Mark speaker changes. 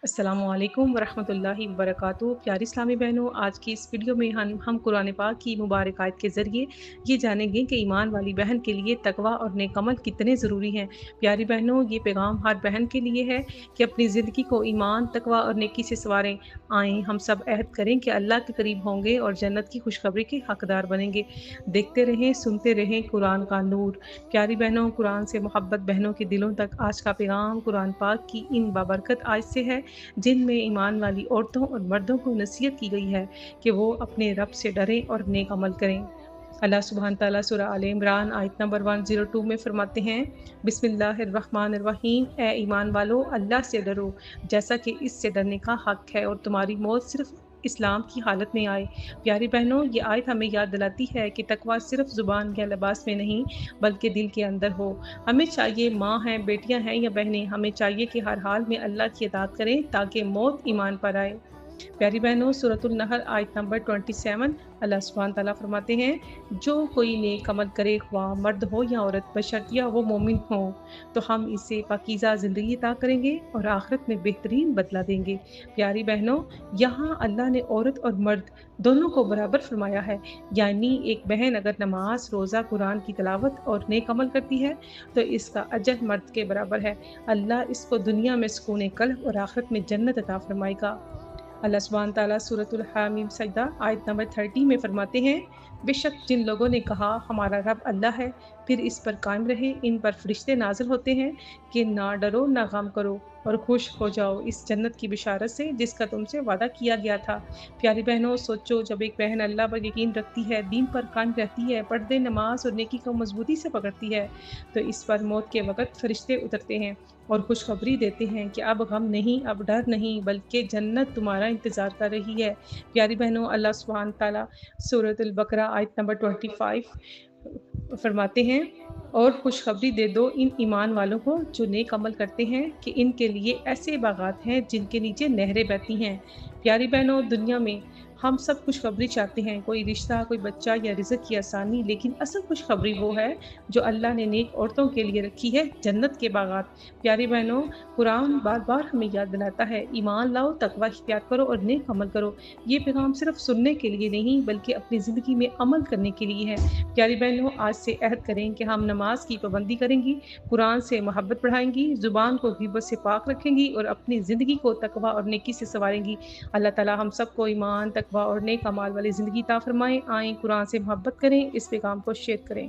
Speaker 1: अस्सलामुअलैकुम वरहमतुल्लाहि वबरकातुहू। प्यारी इस्लामी बहनों, आज की इस वीडियो में हम कुरान पाक की मुबारक आयत के ज़रिए ये जानेंगे कि ईमान वाली बहन के लिए तकवा और नेक अमल कितने ज़रूरी हैं। प्यारी बहनों, ये पैगाम हर बहन के लिए है कि अपनी ज़िंदगी को ईमान, तकवा और नेकी से संवारें। आएँ हम सब अहद करें कि अल्लाह के करीब होंगे और जन्नत की खुशखबरी के हकदार बनेंगे। देखते रहें, सुनते रहें कुरान का नूर। प्यारी बहनों, कुरान से मोहब्बत बहनों के दिलों तक आज का पैगाम कुरान पाक की इन बाबरकत आयत से है, जिनमें ईमान वाली औरतों और मर्दों को नसीहत की गई है कि वो अपने रब से डरें और नेक अमल करें। अल्लाह सुब्हान तआला सूरह आले इमरान आयत नंबर 102 में फरमाते हैं, बिस्मिल्लाहिर्रहमानिर्रहीम, ए ईमान वालो, अल्लाह से डरो जैसा कि इससे डरने का हक है और तुम्हारी मौत सिर्फ इस्लाम की हालत में आए। प्यारी बहनों, ये आयत हमें याद दिलाती है कि तकवा सिर्फ ज़ुबान या लिबास में नहीं बल्कि दिल के अंदर हो। हमें चाहिए, माँ हैं, बेटियां हैं या बहनें, हमें चाहिए कि हर हाल में अल्लाह की इताअत करें ताकि मौत ईमान पर आए। प्यारी बहनों, सूरतुल नहल आयत नंबर 27, अल्लाह सुब्हान तआला फरमाते हैं, जो कोई नेक अमल करे, ख्वाह मर्द हो या औरत, बशर्तिया वो मोमिन हो, तो हम इसे पाकीज़ा ज़िंदगी अता करेंगे और आखिरत में बेहतरीन बदला देंगे। प्यारी बहनों, यहाँ अल्लाह ने औरत और मर्द दोनों को बराबर फरमाया है, यानी एक बहन अगर नमाज, रोज़ा, कुरान की तिलावत और नेक अमल करती है तो इसका अजर मर्द के बराबर है। अल्लाह इसको दुनिया में सुकून क़ल्ब और आखिरत में जन्नत अता फरमाएगा। अल्लाह सुब्हान तआला सूरतुल हामीम सजदा आयत नंबर 30 में फरमाते हैं, बेशक जिन लोगों ने कहा हमारा रब अल्लाह है, फिर इस पर कायम रहे, इन पर फरिश्ते नाजिल होते हैं कि ना डरो ना गम करो और खुश हो जाओ इस जन्नत की बिशारत से जिसका तुमसे वादा किया गया था। प्यारी बहनों, सोचो, जब एक बहन अल्लाह पर यकीन रखती है, दीन पर कायम रहती है, पर्दे, नमाज और नेकी को मजबूती से पकड़ती है, तो इस पर मौत के वक़्त फरिश्ते उतरते हैं और खुशखबरी देते हैं कि अब गम नहीं, अब डर नहीं, बल्कि जन्नत तुम्हारा इंतज़ार कर रही है। प्यारी बहनों, अल्लाह सुब्हान तआला सूरतुल बकरा आयत नंबर 25 फरमाते हैं, और खुशखबरी दे दो इन ईमान वालों को जो नेक अमल करते हैं कि इनके लिए ऐसे बागात हैं जिनके नीचे नहरें बहती हैं। प्यारी बहनों, दुनिया में हम सब खुशखबरी चाहते हैं, कोई रिश्ता, कोई बच्चा या रिज़्क की आसानी, लेकिन असल खुशखबरी वो है जो अल्लाह ने नेक औरतों के लिए रखी है, जन्नत के बागात। प्यारी बहनों, कुरान बार-बार हमें याद दिलाता है, ईमान लाओ, तकवा इख्तियार करो और नेक अमल करो। ये पैगाम सिर्फ सुनने के लिए नहीं बल्कि अपनी ज़िंदगी में अमल करने के लिए है। प्यारी बहनों, आज से अहद करें कि हम नमाज की पाबंदी करेंगी, कुरान से मोहब्बत बढ़ाएंगी, ज़ुबान को ग़ीबत से पाक रखेंगी और अपनी ज़िंदगी को तकवा और नेकी से संवारेंगी। अल्लाह ताला हम सबको ईमान, तकवा और नेक अमाल वाली ज़िंदगी अता फरमाए। आएँ कुरान से मोहब्बत करें, इस पैगाम को शेयर करें।